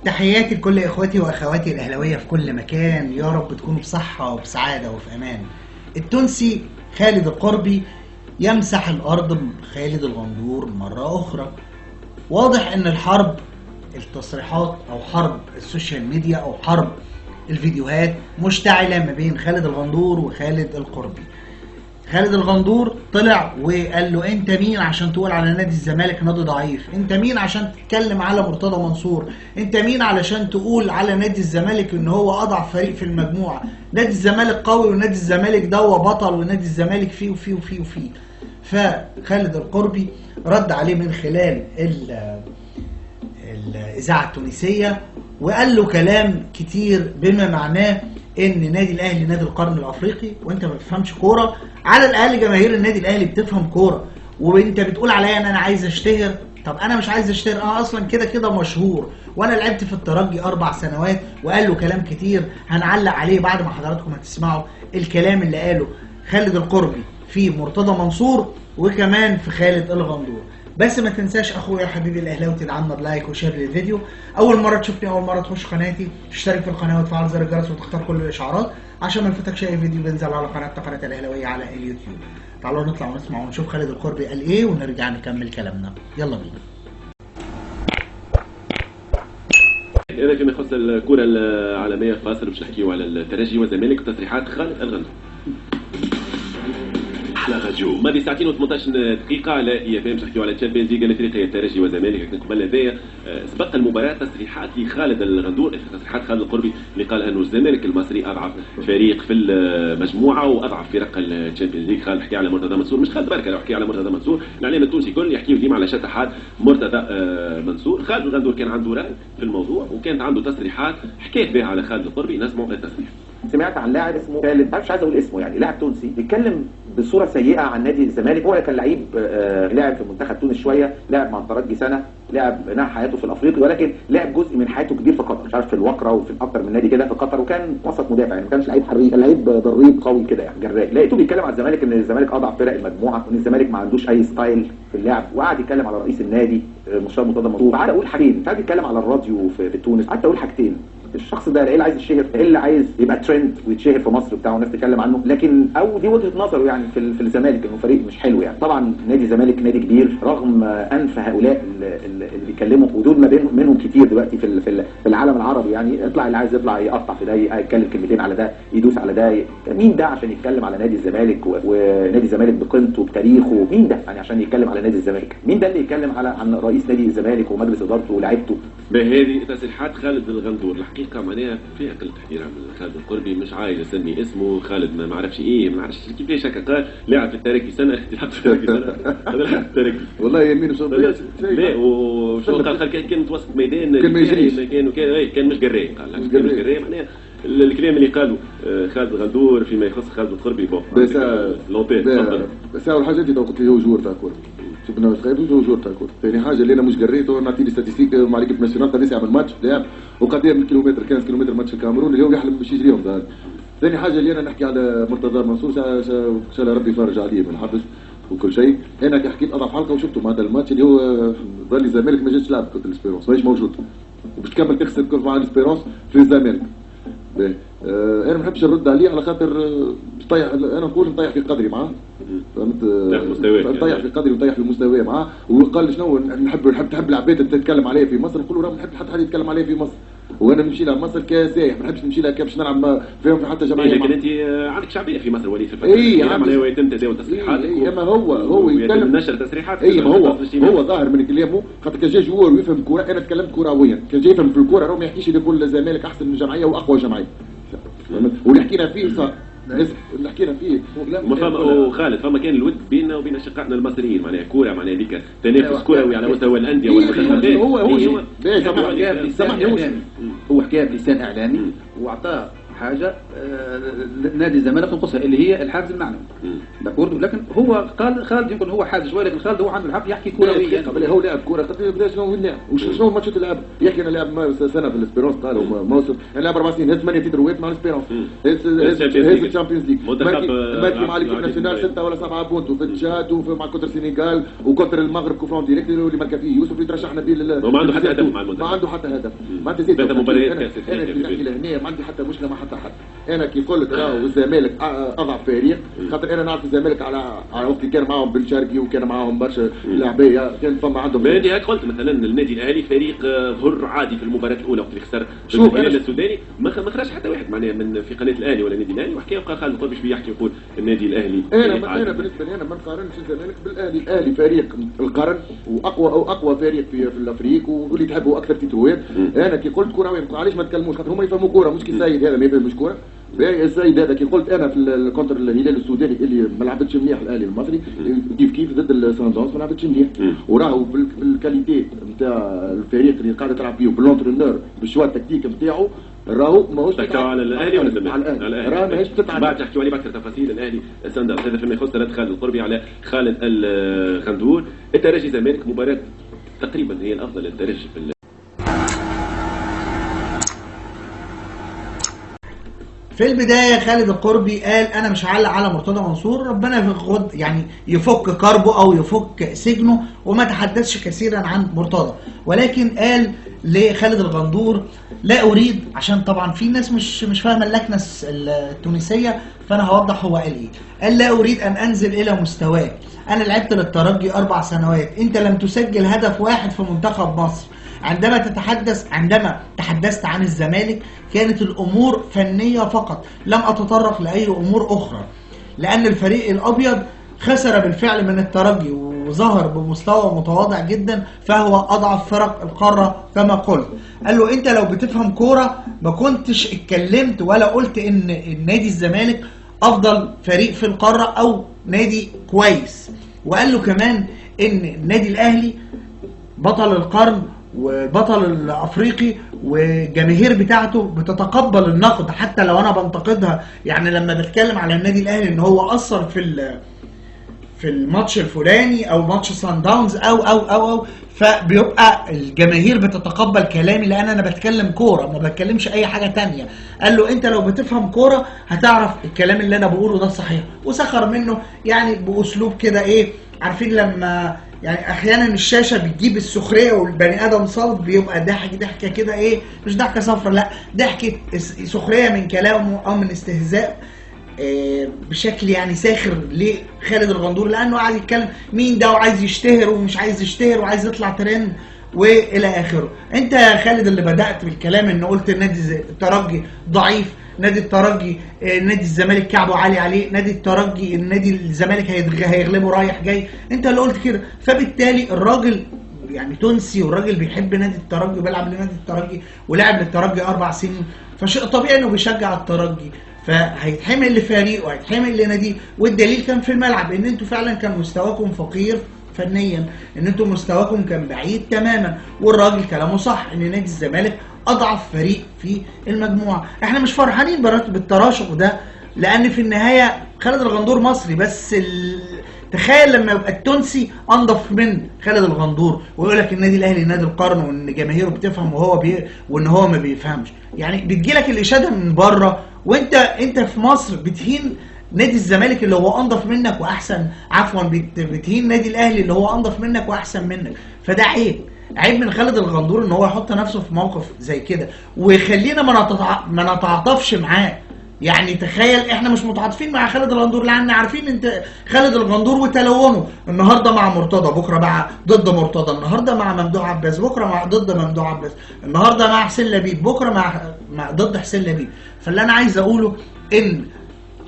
تحياتي لكل اخواتي واخواتي الاهلاويه في كل مكان، يا رب تكونوا بصحه وبسعاده وفي امان. التونسي خالد القربي يمسح الارض بخالد الغندور مره اخرى. واضح ان الحرب التصريحات او حرب السوشيال ميديا او حرب الفيديوهات مشتعله ما بين خالد الغندور وخالد القربي. خالد الغندور طلع وقال له انت مين عشان تقول على نادي الزمالك نادي ضعيف؟ انت مين عشان تتكلم على مرتضى منصور؟ انت مين علشان تقول على نادي الزمالك ان هو اضعف فريق في المجموعه؟ نادي الزمالك قوي، ونادي الزمالك ده هو بطل، ونادي الزمالك فيه وفيه وفيه وفيه. فخالد القربي رد عليه من خلال الاذاعه التونسيه وقال له كلام كتير بما معناه ان نادي الاهلي نادي القرن الافريقي وانت ما بتفهمش كوره. على الاقل جماهير النادي الاهلي بتفهم كوره، وانت بتقول عليا ان انا عايز اشتهر. طب انا مش عايز اشتهر، انا اصلا كده كده مشهور، وانا لعبت في الترجي 4 سنوات. وقال له كلام كتير هنعلق عليه بعد ما حضراتكم هتسمعوا الكلام اللي قاله خالد القربي في مرتضى منصور وكمان في خالد الغندور. بس ما تنساش اخويا حبيبي الاهلاوي تدعمنا بلايك وشير للفيديو. اول مره تشوفني، اول مره تخش قناتي، تشترك في القناه وتفعل زر الجرس وتختار كل الاشعارات عشان ما يفوتكش اي فيديو بينزل على قناه الاهلاويه على اليوتيوب. تعالوا نطلع ونسمع ونشوف خالد القربي قال ايه ونرجع نكمل كلامنا. يلا بينا. انا فيما يخص الكره العالميه فاصل باش نحكيو على الترجي والزمالك وتصريحات خالد الغندور. احلى راديو ماضي ساعتين و18 دقيقه على اي اف ام باش نحكيو على الشامبيونز ليغ الافريقيه الترجي والزمالك. لكن قبل هذايا سبق المباراه تصريحات لخالد الغندور، تصريحات خالد القربي اللي قال انه الزمالك المصري اضعف فريق في المجموعه واضعف فرق الشامبيونز ليغ. خالد حكي على مرتضى منصور، مش خالد بركه، لو حكي على مرتضى منصور الاعلام التونسي الكل يحكيو ديما على شطحات مرتضى منصور. خالد الغندور كان عنده راي في الموضوع وكانت عنده تصريحات حكيت بها على خالد القربي. نسمعوا التصريح. سمعت عن لاعب اسمه خالد، مش عايز اقول اسمه، يعني لاعب تونسي بيتكلم بصوره سيئه عن نادي الزمالك. هو كان لعيب لعب في منتخب تونس شويه، لعب مع الترجي سنه، لعب نهى حياته في الافريقي، ولكن لعب جزء من حياته كبير في قطر، مش عارف في الوقره وفي اكتر من نادي كده في قطر، وكان وسط مدافع يعني ما كانش لعيب حريف، كان لعيب ضريب قوي كده يعني جراء. لقيته بيتكلم على الزمالك ان الزمالك اضعف فرق المجموعه وان الزمالك ما عندوش اي ستايل في اللعب، وقعد يتكلم على رئيس النادي مستشار مرتضى منصور. قعد اقول حاجتين، قعد يتكلم على الراديو في تونس، قعدت اقول حاجتين. الشخص ده ايه اللي عايز يتشهر، ايه اللي عايز يبقى ترند ويتشهر في مصر بتاعه والناس تتكلم عنه، لكن او دي وجهه نظره يعني في الزمالك انه فريق مش حلو يعني. طبعا نادي الزمالك نادي كبير رغم انف هؤلاء اللي بيتكلموا، ودول ما بين منهم كتير دلوقتي في العالم العربي يعني. يطلع اللي عايز يطلع يقطع في ده، يتكلم كلمتين على ده، يدوس على ده. مين ده عشان يتكلم على نادي الزمالك ونادي الزمالك بقيمته بتاريخه؟ مين ده يعني عشان يتكلم على نادي الزمالك؟ مين ده اللي يتكلم عن رئيس نادي الزمالك ومجلس ادارته ولاعيبته؟ بهذه تصريحات خالد الغندور الحقيقه معناها فيها قله احترام من خالد القربي. مش عايز اسمي اسمه خالد، ما عرفش ايه، ما عرفش كيفاش هكا قال لاعب في الترجي سنه. لعب في الترجي سنه، هذا لاعب في الترجي والله يمين وشغل. لا وشو قال كان وسط ميدان كان ما يجريش، كان مش جراي، قال كان مش جراي. معناها الكلام اللي قالوا خالد الغندور فيما يخص خالد القربي بس اول حاجه انت قلت لي هو جور تاع كوره، شفنا تخيل هو جور تاع كوره. ثاني حاجه اللي انا مش قريت نعطيني ستاتستيك مع ليكيب ناسيونال تاع يعمل ماتش لاعب وقدام من كيلومتر 15 كيلومتر ماتش الكاميرون اللي هو يحلم باش يجريهم ظهر. ثاني حاجه اللي انا نحكي على مرتضى منصور، ان شاء الله ربي يفرج عليه من حبس وكل شيء. انا حكيت اضعف حلقه وشفته مع هذا الماتش اللي هو ظل الزمالك ما جاش لعب كره الاسبيرونس، ماهيش موجود وباش تكمل تخسر مع الاسبيرونس في الزمالك. انا ما نحبش نرد عليه على خاطر طيح، انا نقول نطيح في قدري معاه، فهمت؟ نطيح في قدري ونطيح في مستواه معاه. وقال شنو نحب العباد تتكلم عليه في مصر، نقول له راه ما نحب حتى حد يتكلم عليه في مصر، وانا نمشي لها مصر كسايح، ما نحبش نمشي لها باش نلعب فيهم حتى جماعيه. لكن انت عندك شعبيه في مصر وليد في الفتره اي عمليه يتم تداول تصريحاتك. اما هو يتكلم نشر تصريحات. اي ما هو ظاهر من كلامه خاطر كان جاي جوار ويفهم الكوره. انا تكلمت كرويا، كان جاي يفهم في الكوره، راه ما يحكيش يقول الزمالك احسن من جمعيه واقوى جمعيه، واللي حكينا فيه صار اللي حكينا فيه. وخالد فما كان الود بيننا وبين اشقائنا المصريين، معناها كوره، معناها هذيك تنافس كروي على مستوى الانديه والمنتخبات. هو حكاها بلسان اعلامي، هو حكاها بلسان اعلامي واعطاه حاجه نادي الزمالك نقصها اللي هي الحافز المعنوي. داكورد. لكن هو خالد يمكن هو حاج شويه، لكن خالد هو عنده الحق يحكي كرويا. قبل هو لاعب كوره بدا شنو اللعب وشنو ماتشات اللعب. يحكي انا لعب سنه في الاسبيرونس قالوا موسم انا لعب 4 سنين 8 تيتروات مع الاسبيرونس. هذا الشامبيونز ليج ماكي مع ليكيب ناسيونال 6 ولا 7 بونت وفي التشاد مع كونتر السنغال وكونتر المغرب كوفرون ديريكت اللي ماركا فيه يوسف اللي ترشحنا به. ما عنده حتى هدف مع المنتخب. ما عنده حتى هدف. ما انت زيد ثلاث مباريات انا اللي نحكي لهنا ما عندي حتى مشكله مع حتى حد. انا كي قلت راهو الزمالك اضعف فريق خاطر انا نعرف الزمالك على وقت كان معاهم بن شرقي وكان معاهم برشا لاعبيه كان فما عندهم. ما انت قلت مثلا النادي الاهلي فريق ظهر عادي في المباراه الاولى وقت اللي خسر شوف الهلال السوداني ما خرج حتى واحد معناها من في قناه الاهلي ولا النادي الاهلي وحكى وقال خالد القربي بيحكي يقول النادي الاهلي. انا بالنسبه لي انا ما نقارنش الزمالك بالاهلي. الاهلي فريق القرن واقوى فريق في الافريق واللي تحبوا اكثر تيتروات. انا كي قلت كروي علاش ما تكلموش خاطر هما يفهموا كوره مش كي السيد هذا ما يفهمش كوره. السيد هذا كي قلت انا في الكونتر الهلال السوداني اللي ما لعبتش مليح الاهلي المصري كيف ضد السان داونز ما لعبتش مليح وراهو بالكاليتي نتاع الفريق اللي قاعد تلعب فيه بالونترونور بالشوا التكتيك نتاعو راهو ماهوش تحكوا على الاهلي ولا الزمالك؟ على الاهلي راهو ماهيش تتعب. بعد تحكوا عليه باكثر تفاصيل الاهلي سان داونز. هذا فيما يخص رد خالد القربي على خالد الغندور. الترجي زمالك مباراه تقريبا هي الافضل للترجي في البداية خالد القربي قال أنا مش هعلق على مرتضى منصور، ربنا يعني يفك كربه أو يفك سجنه، وما تحدثش كثيرا عن مرتضى، ولكن قال لخالد الغندور لا أريد، عشان طبعا في ناس مش فاهمة اللكنة التونسية فأنا هوضح هو قال إيه. قال لا أريد أن أنزل إلى مستواك، أنا لعبت للترجي 4 سنوات، أنت لم تسجل هدف واحد في منتخب مصر. عندما تحدثت عن الزمالك كانت الأمور فنية فقط، لم أتطرق لأي أمور أخرى، لأن الفريق الأبيض خسر بالفعل من الترجي وظهر بمستوى متواضع جدا، فهو أضعف فرق القارة كما قلت. قال له أنت لو بتفهم كورة ما كنتش اتكلمت ولا قلت إن نادي الزمالك أفضل فريق في القارة أو نادي كويس. وقال له كمان إن النادي الأهلي بطل القرن وبطل الافريقي والجماهير بتاعته بتتقبل النقد حتى لو انا بنتقدها. يعني لما بتكلم على النادي الاهلي ان هو اثر في الماتش الفلاني او ماتش سان داونز او فبيبقى الجماهير بتتقبل كلامي لان انا بتكلم كوره ما بتكلمش اي حاجه تانية. قال له انت لو بتفهم كوره هتعرف الكلام اللي انا بقوله ده صحيح. وسخر منه يعني باسلوب كده ايه، عارفين لما يعني احيانا الشاشه بتجيب السخريه والبني ادم صلب بيبقى ضحكه كده ايه، مش ضحكه صفرا، لا ضحكه سخريه من كلامه او من استهزاء بشكل يعني ساخر لخالد الغندور، لانه قاعد يتكلم مين ده وعايز يشتهر ومش عايز يشتهر وعايز يطلع ترند والى اخره. انت يا خالد اللي بدات بالكلام ان قلت نادي الترجي ضعيف، نادي الترجي نادي الزمالك كعبه عالي عليه، نادي الترجي النادي الزمالك هيغلبه رايح جاي، انت اللي قلت كده. فبالتالي الراجل يعني تونسي والراجل بيحب نادي الترجي وبيلعب لنادي الترجي ولعب للترجي 4 سنين، فشيء طبيعي انه بيشجع الترجي، فهيتحمل لفريقه وهيتحمل لناديه. والدليل كان في الملعب ان انتوا فعلا كان مستواكم فقير فنيا، ان انتوا مستواكم كان بعيد تماما، والراجل كلامه صح ان نادي الزمالك اضعف فريق في المجموعه. احنا مش فرحانين بالتراشق ده لان في النهايه خالد الغندور مصري، بس تخيل لما يبقى التونسي انضف من خالد الغندور ويقول لك النادي الاهلي نادي القرن وان جماهيره بتفهم وان هو ما بيفهمش. يعني بتجيلك الاشاده من بره وانت في مصر بتهين نادي الزمالك اللي هو انضف منك واحسن، عفوا بتهين نادي الاهلي اللي هو انضف منك واحسن منك. فده عيب من خالد الغندور ان هو يحط نفسه في موقف زي كده ويخلينا ما نتعاطفش معاه. يعني تخيل احنا مش متعاطفين مع خالد الغندور لان عارفين انت خالد الغندور وتلونه، النهارده مع مرتضى بكره مع ضد مرتضى، النهارده مع ممدوح عباس بكره ضد ممدوح عباس، النهارده مع حسين لبيب بكره مع ضد حسين لبيب. فاللي انا عايز اقوله ان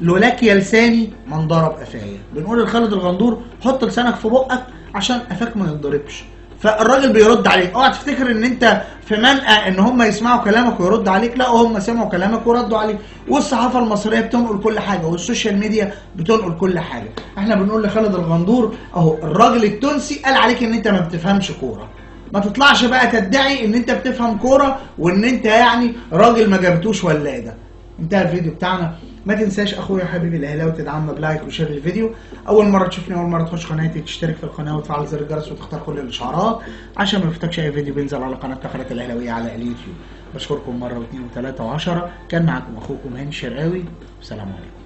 لولاك يا لساني ما انضرب قفايا. بنقول لخالد الغندور حط لسانك في بقك عشان قفاك ما ينضربش. فالراجل بيرد عليك، اوعى تفتكر ان انت في منأى ان هم يسمعوا كلامك ويرد عليك، لا هم سمعوا كلامك وردوا عليك، والصحافه المصريه بتنقل كل حاجه والسوشيال ميديا بتنقل كل حاجه. احنا بنقول لخالد الغندور اهو الراجل التونسي قال عليك ان انت ما بتفهمش كوره، ما تطلعش بقى تدعي ان انت بتفهم كوره وان انت يعني راجل ما جابتوش ولاده. انتهى الفيديو بتاعنا. ما تنساش اخويا حبيبي الاهلاوي تدعمنا بلايك وشير الفيديو. اول مره تشوفني، اول مره تخش قناتي، تشترك في القناه وتفعل زر الجرس وتختار كل الاشعارات عشان ما يفوتكش اي فيديو بينزل على قناه قناه الاهلاويه على اليوتيوب. بشكركم مره واثنين وثلاثه وعشرة. كان معكم اخوكم هاني الشرقاوي، والسلام عليكم.